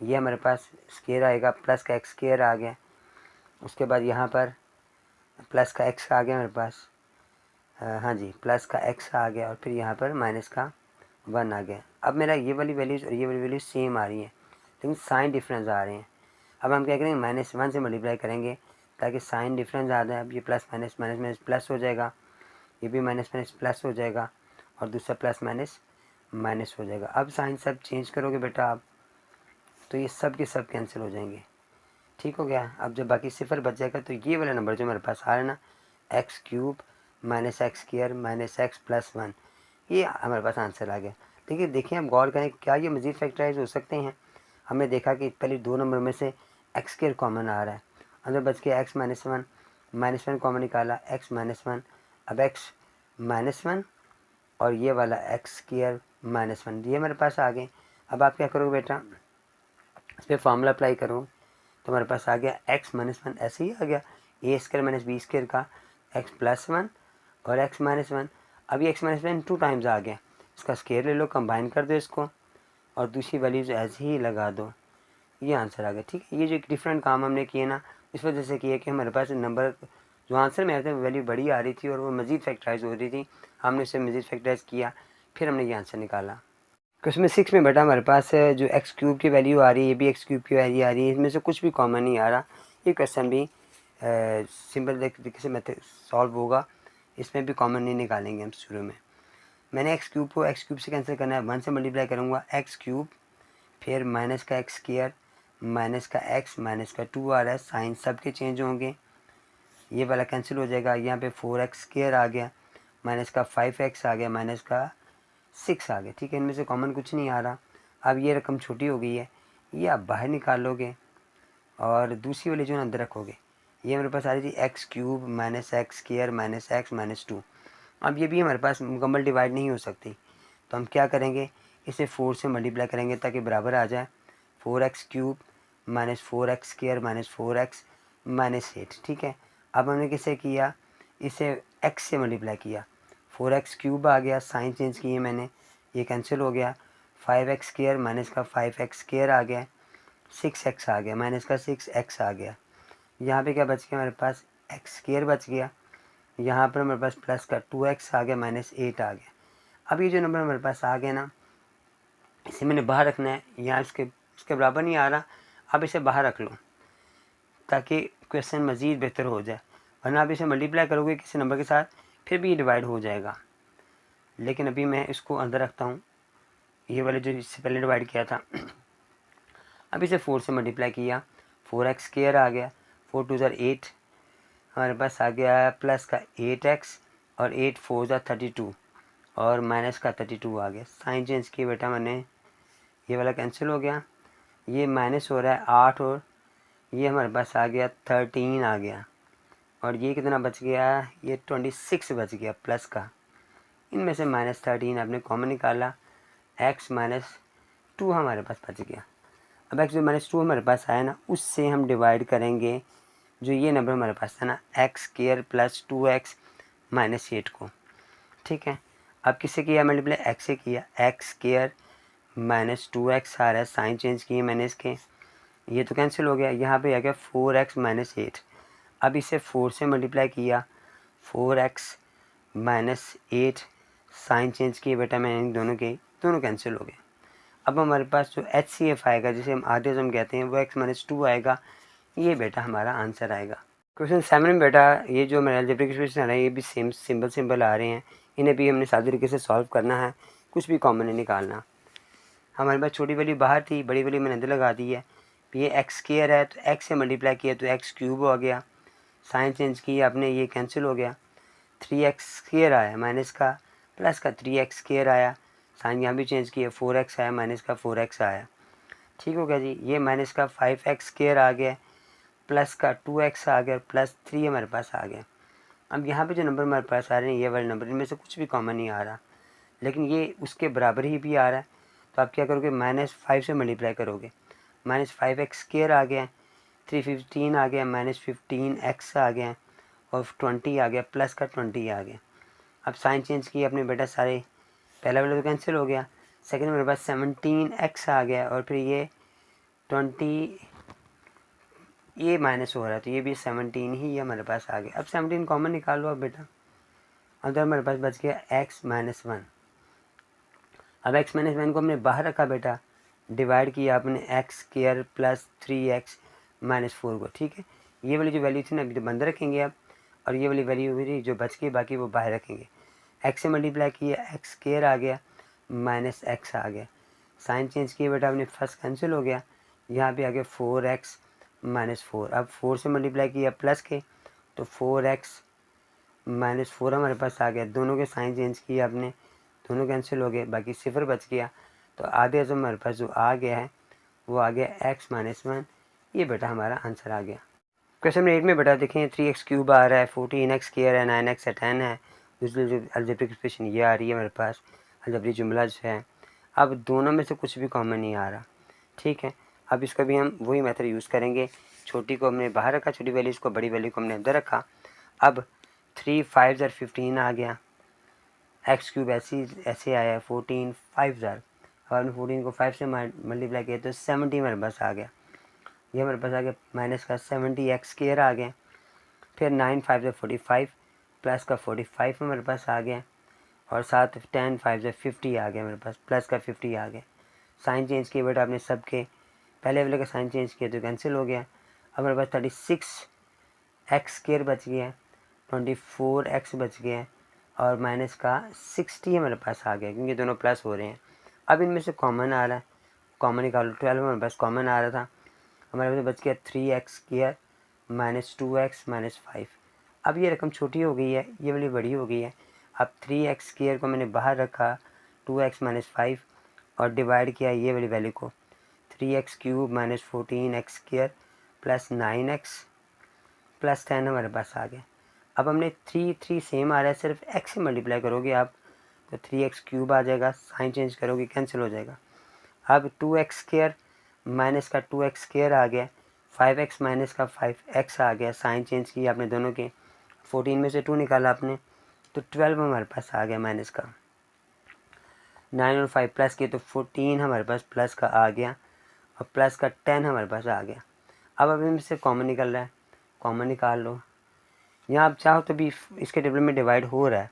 ये हमारे पास स्क्वायर आएगा, प्लस का एक्स स्क्वायर आ गया, उसके बाद यहाँ पर प्लस का एक्स आ गया मेरे पास, हाँ जी प्लस का एक्स आ गया, और फिर यहाँ पर माइनस का 1 आ गया। अब मेरा ये वाली वैल्यूज़ और ये वाली वैल्यूज सेम आ रही हैं लेकिन साइन डिफरेंस आ रहे हैं। अब हम क्या करेंगे, -1 से मल्टीप्लाई करेंगे ताकि साइन डिफरेंस आ जाए। अब ये plus minus minus minus plus हो जाएगा, ये भी माइनस माइनस प्लस हो जाएगा और दूसरा प्लस माइनस माइनस हो जाएगा। अब साइन सब चेंज करोगे बेटा आप तो ये सब के सब कैंसिल हो जाएंगे। ठीक हो गया। अब जब बाकी सिफर बच जाएगा तो ये वाला नंबर जो मेरे पास आ रहा है ना, x cube minus x square minus x plus 1, ये हमारे पास आंसर आ गया। देखिए हम गौर करें क्या ये मज़ीद फैक्टराइज हो सकते हैं। हमने देखा कि पहले 2 नंबर में से एक्स स्क्वायर कॉमन आ रहा है, अंदर बच गया एक्स माइनस वन कॉमन निकाला, एक्स -1, अब एक्स -1 और ये वाला एक्स स्क्वायर -1, ये हमारे पास आ गए। अब आप क्या करोगे बेटा, इस पर फार्मूला अप्लाई करो तो हमारे पास आ गया एक्स -1 ऐसे ही आ गया, ए स्क्वायर माइनस बी स्क्वायर का एक्स +1 और एक्स -1। अभी एक्स -1 2 टाइम्स आ गया, इसका स्क्वायर ले लो, कंबाइन कर दो इसको और दूसरी वैल्यूज ऐसे ही लगा दो, ये आंसर आ गया। ठीक है, ये जो एक डिफरेंट काम हमने किए ना इस वजह से किया कि हमारे पास नंबर जो आंसर में आया था वैल्यू बड़ी आ रही थी और वो मज़ीद फैक्टराइज हो रही थी। हमने उसे मज़ीद फैक्टराइज किया, फिर हमने ये आंसर निकाला। क्वेश्चन 6 में बेटा हमारे पास जो एक्स क्यूब की वैल्यू आ रही है, ये भी एक्स क्यूब की वैल्यू आ रही है, इसमें से कुछ भी कॉमन नहीं आ रहा। ये क्वेश्चन भी सिंपल तरीके से मेथड सॉल्व होगा, इसमें भी कॉमन नहीं निकालेंगे हम शुरू में। मैंने एक्स क्यूब को एक्स क्यूब से कैंसिल करना है, 1 से मल्टीप्लाई करूँगा एक्स क्यूब, फिर माइनस का एक्स स्क्वायर माइनस का एक्स माइनस का 2 आ रहा है, साइन सब के चेंज होंगे, ये वाला कैंसिल हो जाएगा। यहाँ पे 4x स्क्वायर आ गया, माइनस का 5x आ गया, माइनस का 6 आ गया। ठीक है, इनमें से कॉमन कुछ नहीं आ रहा। अब ये रकम छोटी हो गई है, ये आप बाहर निकाल लोगे और दूसरी वाली जो है अंदर रखोगे। ये मेरे पास आ रही थी x cube minus x square minus x minus 2। अब ये भी हमारे पास मुकम्मल डिवाइड नहीं हो सकती, तो हम क्या करेंगे, इसे 4 से मल्टीप्लाई करेंगे ताकि बराबर आ जाए। 4x cube minus 4x square minus 4x minus 8। ठीक है, अब हमने किसे किया, इसे x से मल्टीप्लाई किया, 4x क्यूब आ गया, साइन चेंज किए मैंने, ये कैंसिल हो गया। 5x स्क्वायर माइनस का 5x स्क्वायर आ गया, 6x आ गया, माइनस का 6x आ गया। यहाँ पे क्या बच गया हमारे पास, x स्क्वायर बच गया। यहाँ पर हमारे पास प्लस का 2x आ गया, माइनस 8 आ गया। अब ये जो नंबर हमारे पास आ गया ना, इसे मैंने बाहर रखना है, यहाँ इसके बराबर नहीं आ रहा, अब इसे बाहर रख लो ताकि क्वेश्चन मज़ीद बेहतर हो जाए, वरना आप इसे मल्टीप्लाई करोगे किसी नंबर के साथ फिर भी ये डिवाइड हो जाएगा। लेकिन अभी मैं इसको अंदर रखता हूँ, ये वाले जो इससे पहले डिवाइड किया था। अब इसे 4 से मल्टीप्लाई किया, 4x स्क्वायर आ गया, 4 2 ज़र 8, हमारे पास आ गया प्लस का 8x और 8 4 ज़र 32 और माइनस का 32 आ गया। साइन चेंज किए बेटा मैंने, ये वाला कैंसिल हो गया, ये माइनस हो रहा है 8 और ये हमारे पास आ गया 13 आ गया, और ये कितना बच गया, ये 26 बच गया प्लस का। इनमें से माइनस 13 आपने कॉमन निकाला, x माइनस 2 हमारे पास बच गया। अब x जो माइनस 2 हमारे पास आया ना, उससे हम डिवाइड करेंगे जो ये नंबर हमारे पास था ना, x square plus 2x minus 8 को। ठीक है, अब किससे किया मल्टीप्लाई, x से किया, एक्स स्क्वायर माइनस 2x आ रहा है, साइन चेंज किए मैंने इसके, ये तो कैंसिल हो गया। यहाँ पे आ गया 4x माइनस 8। अब इसे 4 से मल्टीप्लाई किया, 4x माइनस 8, साइन चेंज किए बेटा मैंने इन दोनों के, दोनों कैंसिल हो गए। अब हमारे पास जो HCF आएगा, जिसे हम आर्टिज्म कहते हैं, वो x माइनस 2 आएगा, ये बेटा हमारा आंसर आएगा। क्वेश्चन 7 में बेटा ये जो हमारे अलजेब्रिक एक्सप्रेशन आ रहे हैं, ये भी सेम सिंपल आ रहे हैं, इन्हें भी हमने सादे तरीके से सॉल्व करना है, कुछ भी कॉमन नहीं निकालना। हमारे पास छोटी वैल्यू बाहर थी, बड़ी वैल्यू मैंने अंदर लगा दी है। ये एक्स स्क्वायर है तो एक्स से मल्टीप्लाई किया तो एक्स क्यूब हो गया, साइन चेंज किया आपने, ये कैंसिल हो गया। 3x स्क्वायर आया, माइनस का प्लस का 3x स्क्वायर आया, साइन यहाँ भी चेंज किया, 4x आया, माइनस का 4x आया। ठीक हो गया जी। ये माइनस का 5x स्क्वायर आ गया, प्लस का 2x आ गया, प्लस 3 हमारे पास आ गया। अब यहाँ पे जो नंबर हमारे पास आ रहे हैं, ये वाले नंबर, इनमें से कुछ भी कॉमन नहीं आ रहा, लेकिन ये उसके बराबर ही भी आ रहा है, तो आप क्या करोगे, -5 से मल्टीप्लाई करोगे, -5x स्क्वायर आ गया, 315 आ गया, -15x आ गया और 20 आ गया, प्लस का 20 आ गया। अब साइन चेंज किए अपने बेटा सारे, पहला वाला तो कैंसिल हो गया, सेकंड मेरे पास 17x आ गया और फिर ये 20, ये माइनस हो रहा है तो ये भी 17 ही हमारे पास आ गया। अब 17 कॉमन निकाल लो अब बेटा, अंदर हमारे पास बच गया x माइनस 1। अब x माइनस 1 को हमने बाहर रखा बेटा, डिवाइड किया आपने x square plus 3x minus 4 को। ठीक है, ये वाली जो वैल्यू थी ना अभी तो बंद रखेंगे आप, और ये वाली वैल्यू मेरी जो बच गई बाकी वो बाहर रखेंगे। x से मल्टीप्लाई किया, एक्स स्क्वायर आ गया, माइनस x आ गया, साइन चेंज किया बेटा आपने, फर्स्ट कैंसिल हो गया, यहाँ पे आ गया 4x माइनस 4। अब 4 से मल्टीप्लाई किया प्लस के, तो 4x माइनस 4 हमारे पास आ गया, दोनों के साइन चेंज किए आपने, दोनों कैंसिल हो गए, बाकी सिफर बच गया। तो आधे अज़म हमारे पास जो आ गया है वो आ गया x माइनस 1, ये बेटा हमारा आंसर आ गया। क्वेश्चन नंबर 8 में बेटा देखें 3x क्यूब आ रहा है, 14x स्क्वायर है, 9x है, 10 है, दूसरी जो अलजेब्रिक एक्सप्रेशन ये आ रही है हमारे पास, अलजेब्रिक जुमला जो है। अब दोनों में से कुछ भी कॉमन नहीं आ रहा। ठीक है, अब इसका भी हम वही मेथड यूज़ करेंगे, छोटी को हमने बाहर रखा, छोटी वैल्यूज़ को, बड़ी वैल्यू को हमने अंदर रखा। अब 3 5 ज़र 15 आ गया, एक्स क्यूब ऐसे आया, 14 5 ज़र, और हमने 14 को 5 से मल्टीप्लाई किया तो 70 हमारे पास आ गया, ये हमारे पास आ गया, माइनस का 70x स्क्वायर आ गया, फिर 9 5 से 45 प्लस का 45 हमारे पास आ गया, और साथ 10 5 से 50 आ गया मेरे पास, प्लस का 50 आ गया। साइन चेंज किए बेटा आपने सबके, पहले वाले का साइन चेंज किया तो कैंसिल हो गया। अब हमारे पास 36 एक्स स्क्वायर बच गया, 24 एक्स बच गया, और माइनस का 60 हमारे पास आ गया क्योंकि दोनों प्लस हो रहे हैं। अब इनमें से कॉमन आ रहा है, कॉमन निकालो। 12 हमारे पास कॉमन आ रहा था, हमारे पास बच गया 3 x square minus 2 x minus 5। अब ये रकम छोटी हो गई है, ये वाली बड़ी हो गई है। अब 3 एक्स स्क्वायर को मैंने बाहर रखा, 2 एक्स माइनस 5, और डिवाइड किया ये वाली वैल्यू को, 3 x cube minus 14 x square plus 9 x plus 10 हमारे पास आ गया। अब हमने 3 सेम आ रहा है, सिर्फ एक्स से मल्टीप्लाई करोगे आप तो 3 एक्स क्यूब आ जाएगा, साइन चेंज करोगे कैंसिल हो जाएगा। अब 2 एक्स स्क्वायर माइनस का 2 एक्स स्क्वायर आ गया, 5 एक्स माइनस का 5 एक्स आ गया, साइन चेंज किया आपने दोनों के, 14 में से 2 निकाला आपने तो 12 हमारे पास आ गया माइनस का। 9 और 5 प्लस किए तो 14 हमारे पास प्लस का आ गया, और प्लस का 10 हमारे पास आ गया। अब अभी इनमें से कॉमन निकल रहा है, कॉमन निकाल लो। यहाँ आप चाहो तो भी इसके टेबल में डिवाइड हो रहा है,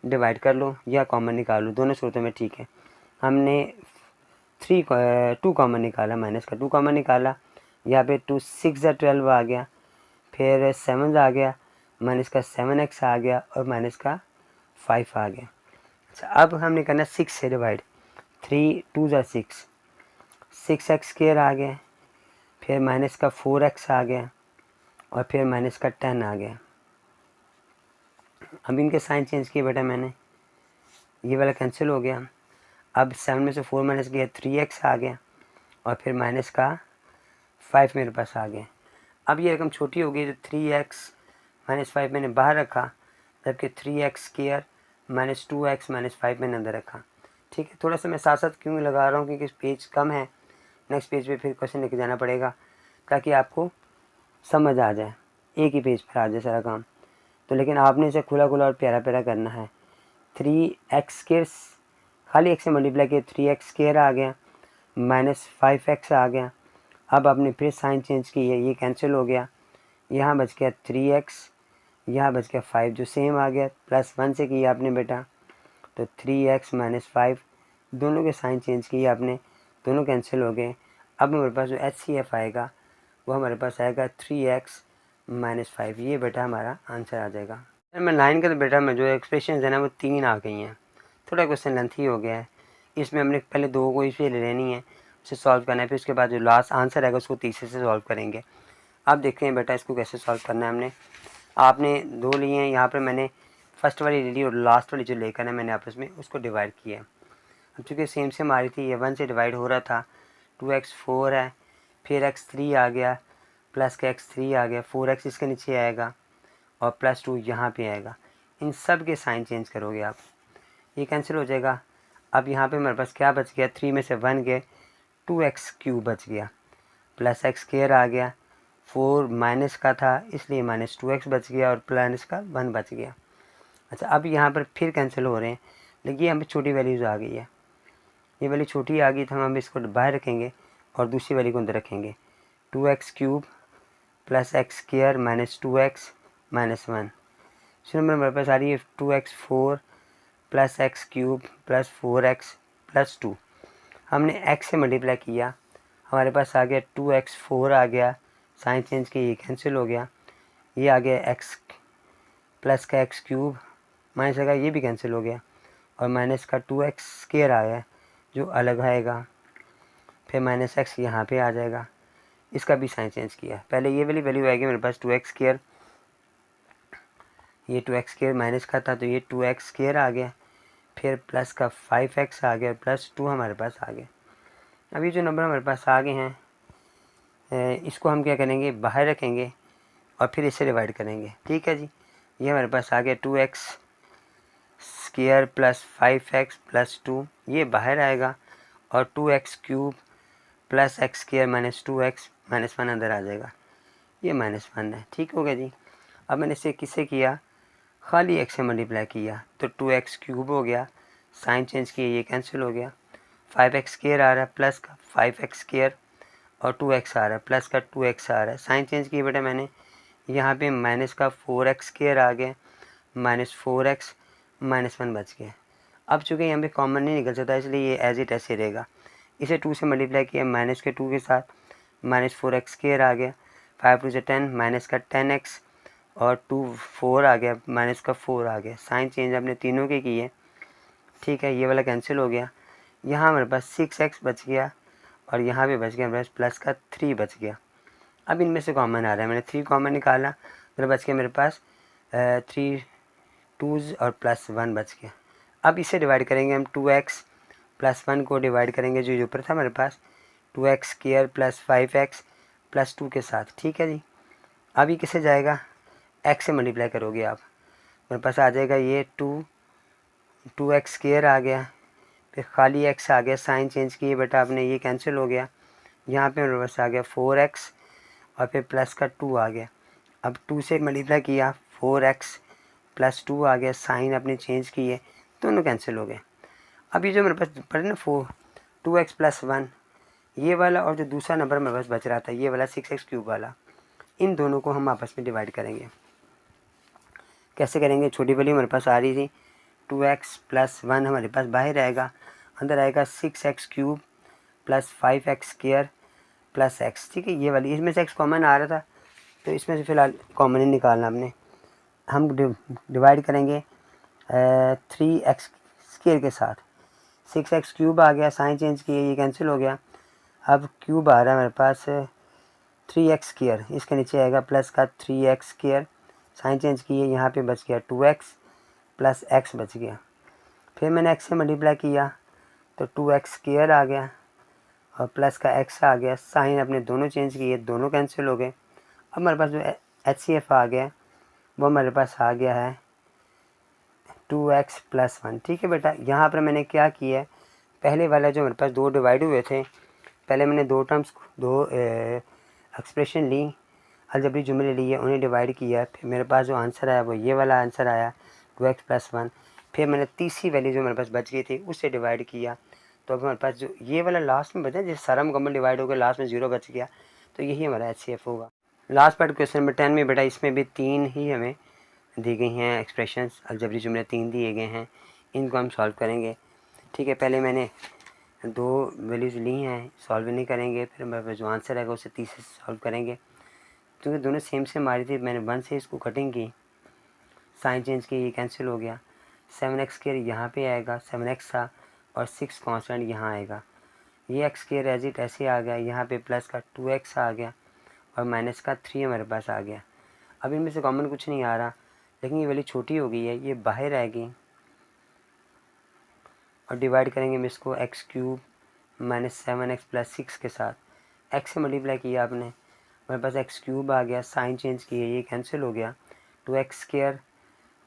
डिवाइड कर लो या कॉमन निकाल लो, दोनों सूरतों में ठीक है। हमने 2 कॉमन निकाला, माइनस का 2 कॉमन निकाला, यहाँ पे 2 6 या 12 आ गया, फिर 7 आ गया, माइनस का 7 एक्स आ गया, और माइनस का 5 आ गया। अच्छा अब हमने करना 6 से डिवाइड, 3 2 ज़ा 6, 6 एक्स स्क्वायर आ गया, फिर माइनस का 4 एक्स आ गया, और फिर माइनस का 10 आ गया। अब इनके साइन चेंज किए बेटा मैंने, ये वाला कैंसिल हो गया। अब 7 में से 4 माइनस किया 3 एक्स आ गया, और फिर माइनस का 5 मेरे पास आ गया। अब ये रकम छोटी हो गई तो 3 एक्स माइनस 5 मैंने बाहर रखा, जबकि 3 x square minus 2 x minus 5 मैंने अंदर रखा। ठीक है, थोड़ा सा मैं साथ साथ क्यों लगा रहा हूँ क्योंकि पेज कम है, नेक्स्ट पेज पे फिर क्वेश्चन लेके जाना पड़ेगा ताकि आपको समझ आ जाए, एक ही पेज पर आ जाए सारा काम। तो लेकिन आपने इसे खुला खुला और प्यारा प्यारा करना है। 3 एक्स स्क्वायर खाली एक्स से मल्टीप्लाई किया, 3 एक्स स्क्वायर आ गया, माइनस 5 एक्स आ गया। अब आपने फिर साइन चेंज की है, ये कैंसिल हो गया, यहाँ बच गया 3 एक्स, यहाँ बच गया 5 जो सेम आ गया, प्लस 1 से किया आपने बेटा तो 3 एक्स माइनस 5, दोनों के साइन चेंज किए आपने, दोनों कैंसिल हो गए। अब हमारे पास जो HCF आएगा वो हमारे पास आएगा 3 एक्स माइनस 5, ये बेटा हमारा आंसर आ जाएगा। नंबर 9 का तो बेटा में जो एक्सप्रेशन है ना वो 3 आ गई हैं, थोड़ा क्वेश्चन लेंथी हो गया है, इसमें हमने पहले 2 को इसलिए ले लेनी है, उसे सॉल्व करना है, फिर उसके बाद जो लास्ट आंसर आएगा उसको तीसरे से सॉल्व करेंगे। आप देखते हैं बेटा इसको कैसे सॉल्व करना है। आपने 2 लिए हैं, यहाँ पर मैंने फर्स्ट वाली ले ली और लास्ट वाली जो लेकर है मैंने आपस में उसको डिवाइड किया है। अब चूँकि सेम सेम आ रही थी, ये 1 से डिवाइड हो रहा था, 2x 4 है, फिर x 3 आ गया, प्लस का x 3 आ गया, 4x इसके नीचे आएगा, और प्लस 2 यहाँ पे आएगा। इन सब के साइन चेंज करोगे आप, ये कैंसिल हो जाएगा। अब यहाँ पे हमारे पास क्या बच गया, 3 में से 1 गए, 2x क्यूब बच गया, प्लस एक्स स्क्वायर आ गया, 4 माइनस का था इसलिए माइनस 2x बच गया, और प्लस का 1 बच गया। अच्छा अब यहाँ पर फिर कैंसिल हो रहे हैं, लेकिन यहाँ पर छोटी वैल्यूज़ आ गई है, ये वाली छोटी आ गई तो हम इसको बाहर रखेंगे और दूसरी वाली को अंदर रखेंगे। 2x cube plus x square minus 2x minus 1। इस नंबर हमारे पास आ रही है 2x 4 plus x cube plus 4x plus 2। हमने x से मल्टीप्लाई किया, हमारे पास आ गया 2x 4 आ गया, साइन चेंज किया ये कैंसिल हो गया, ये आ गया x प्लस का x क्यूब माइनस का ये भी कैंसिल हो गया, और माइनस का 2x स्क्वायर आया जो अलग आएगा, फिर माइनस एक्स यहाँ पे आ जाएगा, इसका भी साइन चेंज किया। पहले ये वाली वैल्यू आएगी मेरे पास 2x स्क्वायर, ये 2x स्क्वायर माइनस का था तो ये 2x स्क्वायर आ गया, फिर प्लस का 5x आ गया, प्लस 2 हमारे पास आ गया। अभी जो नंबर हमारे पास आ गए हैं इसको हम क्या करेंगे, बाहर रखेंगे और फिर इसे डिवाइड करेंगे। ठीक है जी, ये हमारे पास आ गया 2x square plus 5x plus 2, ये बाहर आएगा, और 2x cube plus x square minus 2x minus 1 अंदर आ जाएगा, ये माइनस 1 है। ठीक हो गया जी। अब मैंने इसे किससे किया, खाली x से मल्टीप्लाई किया तो 2x क्यूब हो गया, साइन चेंज किया ये कैंसिल हो गया, 5x स्क्वायर आ रहा है प्लस का 5x स्क्वायर, और 2x आ रहा है प्लस का 2x आ रहा है, साइन चेंज किया बेटा मैंने, यहाँ पे माइनस का 4x स्क्वायर आ गया, -4x -1 बच गया। अब चूँकि यहाँ पे कॉमन नहीं निकल सकता इसलिए ये एज इट ऐसे रहेगा। इसे 2 से मल्टीप्लाई किया माइनस के 2 के साथ, -4x स्क्वायर आ गया, 5 2 से 10 माइनस का 10x और 2 4 आ गया, माइनस का 4 आ गया। साइन चेंज आपने तीनों के किए, ठीक है। ये वाला कैंसिल हो गया। यहाँ हमारे पास 6x बच गया और यहाँ पे बच गया हमारे पास प्लस का 3 बच गया। अब इनमें से कॉमन आ रहा है, मैंने 3 कॉमन निकाला, फिर बच गया मेरे पास 3 2s और +1 बच गया। अब इसे डिवाइड करेंगे हम 2x +1 को डिवाइड करेंगे जो ऊपर था हमारे पास 2x स्क्वायर + 5x + 2 के साथ, ठीक है जी। अब ये किसे जाएगा, x से मल्टीप्लाई करोगे आप, मेरे पास आ जाएगा ये 2x स्क्वायर आ गया, फिर खाली x आ गया, साइन चेंज किए बेटा आपने, ये कैंसिल हो गया। यहाँ पे मेरे पास आ गया 4x और फिर प्लस का 2 आ गया। अब 2 से मल्टीप्लाई किया 4x + 2 आ गया, साइन आपने चेंज किए, दोनों कैंसिल हो गए। अब ये जो मेरे पास पड़े ना 2x + 1 ये वाला और जो दूसरा नंबर मेरे पास बच रहा था ये वाला 6x³ वाला, इन दोनों को हम आपस में डिवाइड करेंगे। कैसे करेंगे, छोटी वाली हमारे पास आ रही थी 2x + 1 हमारे पास बाहर आएगा, अंदर आएगा 6x³ + 5x² + x, ठीक है। ये वाली इसमें से x कॉमन आ रहा था तो इसमें से फ़िलहाल कॉमन ही निकालना हमने। हम डिवाइड करेंगे 3x स्क्वायर के साथ, 6x³ आ गया, साइन चेंज किए, ये कैंसिल हो गया। अब क्यूब आ रहा है हमारे पास 3x स्क्वायर, इसके नीचे आएगा प्लस का 3x स्क्वायर, साइन चेंज किए, यहाँ पे बच गया 2x + x बच गया। फिर मैंने x से मल्टीप्लाई किया तो 2x स्क्वायर आ गया और प्लस का x आ गया, साइन अपने दोनों चेंज किए, दोनों कैंसिल हो गए। अब हमारे पास जो HCF आ गया वो हमारे पास आ गया है 2x + 1, ठीक है बेटा। यहाँ पर मैंने क्या किया है, पहले वाला जो मेरे पास 2 डिवाइड हुए थे, पहले मैंने 2 एक्सप्रेशन ली, अलजबरी जुमले लिए, उन्हें डिवाइड किया, फिर मेरे पास जो आंसर आया वो ये वाला आंसर आया 2x + 1। फिर मैंने तीसरी वैल्यू जो मेरे पास बच गई थी उससे डिवाइड किया, तो अब हमारे पास जो ये वाला लास्ट में बचा, जिस सारा मुकम्मल डिवाइड हो गया लास्ट में 0 बच गया, तो यही हमारा HCF होगा। लास्ट पार्ट क्वेश्चन नंबर 10 में बेटा इसमें भी 3 ही हमें दी गई हैं एक्सप्रेशंस, अलजबरी जुमले 3 दिए गए हैं, इनको हम सॉल्व करेंगे, ठीक है। पहले मैंने 2 वैल्यूज़ ली हैं, सॉल्व नहीं करेंगे, फिर हमारे पास जो आंसर आएगा उसे 30 से सॉल्व करेंगे। क्योंकि दोनों सेम सेम आ रही थी, मैंने 1 से इसको कटिंग की, साइन चेंज की, ये कैंसिल हो गया। 7x² यहाँ पे आएगा, 7x था और 6 कांस्टेंट यहाँ आएगा, ये x² एज इट ऐसे आ गया, यहाँ पे प्लस का 2x आ गया और माइनस का 3 हमारे पास आ गया। अब इनमें से कॉमन कुछ नहीं आ रहा, लेकिन ये वैल्यू छोटी हो गई है, ये बाहर आएगी और डिवाइड करेंगे हम इसको x³ - 7x + 6 के साथ, x से मल्टीप्लाई किया आपने, हमारे पास x³ आ गया, साइन चेंज किए, ये कैंसिल हो गया, 2x²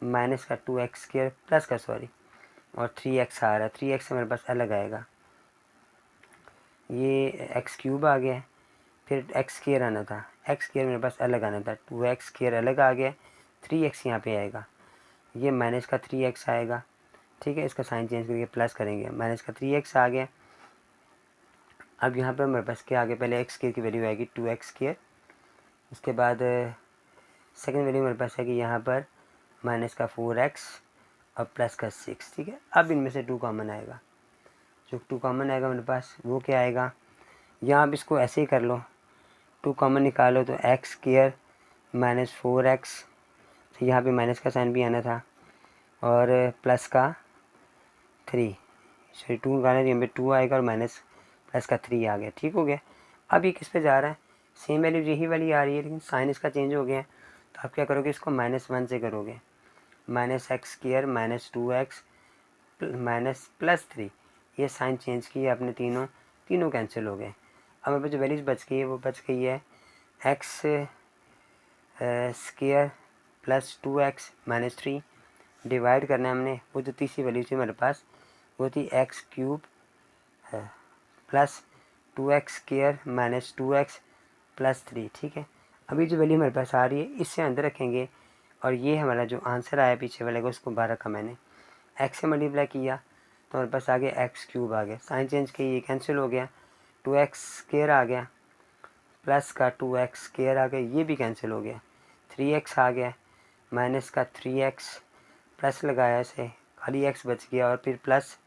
माइनस का 2x² प्लस का और 3x आ रहा है, 3x हमारे पास अलग आएगा, ये x³ आ गया, फिर x² आना था, x² मेरे पास अलग आना था, 2x² अलग आ गया, 3x यहाँ पे आएगा, ये माइनस का 3x आएगा, ठीक है। इसका साइन चेंज करके प्लस करेंगे, माइनस का 3x आ गया। अब यहाँ पर मेरे पास क्या आ गया, पहले x² की वैल्यू आएगी 2x², उसके बाद सेकंड वैल्यू मेरे पास है कि यहाँ पर माइनस का 4x और प्लस का 6, ठीक है। अब इनमें से 2 कॉमन आएगा, जो 2 कॉमन आएगा मेरे पास वो क्या आएगा, यहाँ आप इसको ऐसे ही कर लो, 2 कॉमन निकालो तो x² - 4x, तो यहाँ पे माइनस का साइन भी आना था और प्लस का 3, सॉरी 2 निकालना तो यहाँ पे 2 आएगा और माइनस प्लस का 3 आ गया, ठीक हो गया। अब ये किस पे जा रहा है, सेम वैल्यू यही वाली आ रही है, लेकिन साइन इसका चेंज हो गया है, तो आप क्या करोगे, इसको -1 से करोगे, -x² - 2x -+3, ये साइन चेंज किए आपने, तीनों कैंसिल हो गए। अब मेरे पास जो वैल्यूज़ बच गई है वो बच गई है x² + 2x - 3, डिवाइड करना है हमने, वो जो तीसरी वैल्यू थी हमारे पास वो थी x³ + 2x² - 2x + 3, ठीक है। अभी जो वैल्यू हमारे पास आ रही है इससे अंदर रखेंगे और ये हमारा जो आंसर आया पीछे वाले को उसको बाहर रखा मैंने, x से मल्टीप्लाई किया तो हमारे पास आ गया x³ आ गया, साइन चेंज किया, ये कैंसिल हो गया, 2x² आ गया, प्लस का 2x² आ गया, ये भी कैंसिल हो गया, 3x आ गया, माइनस का 3x, प्लस लगाया इसे, खाली x बच गया और फिर प्लस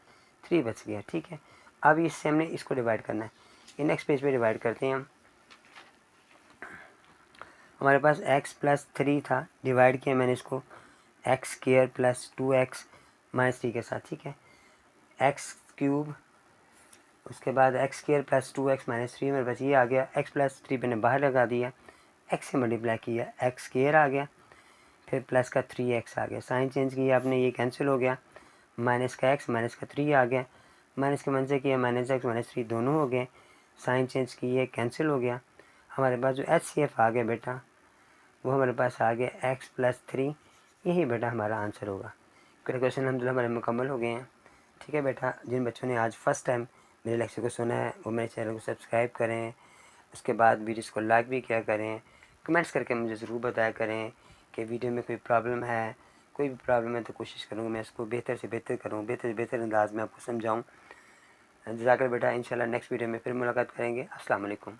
3 बच गया। ठीक है, अब इससे हमने इसको डिवाइड करना है। ये नेक्स्ट पेज पे डिवाइड करते हैं हम। हमारे पास x प्लस 3 था, डिवाइड किया मैंने इसको x square plus 2x minus 3 के साथ। ठीक है, एक्स क्यूब, उसके बाद x square plus 2x minus 3 मेरे पास ये आ गया। x प्लस 3 मैंने बाहर लगा दिया, x से मल्टीप्लाई किया, एक्स स्क्वायर आ गया, फिर प्लस का 3x आ गया। साइन चेंज किया आपने, ये कैंसिल हो गया, माइनस का x माइनस का 3 आ गया, माइनस के मन से किया, माइनस x माइनस 3 दोनों हो गए, साइन चेंज किए, कैंसिल हो गया। हमारे पास जो HCF आ गया बेटा, वो हमारे पास आ गया x प्लस 3। यही बेटा हमारा आंसर होगा। क्वेश्चन अलहमदिल्ला हमारे मुकम्मल हो गए हैं। ठीक है बेटा, जिन बच्चों ने आज फर्स्ट टाइम मेरे लेक्चर को सुना है वो मेरे चैनल को सब्सक्राइब करें, उसके बाद वीडियोस को लाइक भी किया करें, कमेंट्स करके मुझे ज़रूर बताया करें कि वीडियो में कोई प्रॉब्लम है। कोई भी प्रॉब्लम है तो कोशिश करूँगा मैं इसको बेहतर से बेहतर करूँ, बेहतर से बेहतर अंदाज में आपको समझाऊँ। जज़ाकल्लाह बेटा, इंशाल्लाह नेक्स्ट वीडियो में फिर मुलाकात करेंगे। अस्सलाम वालेकुम।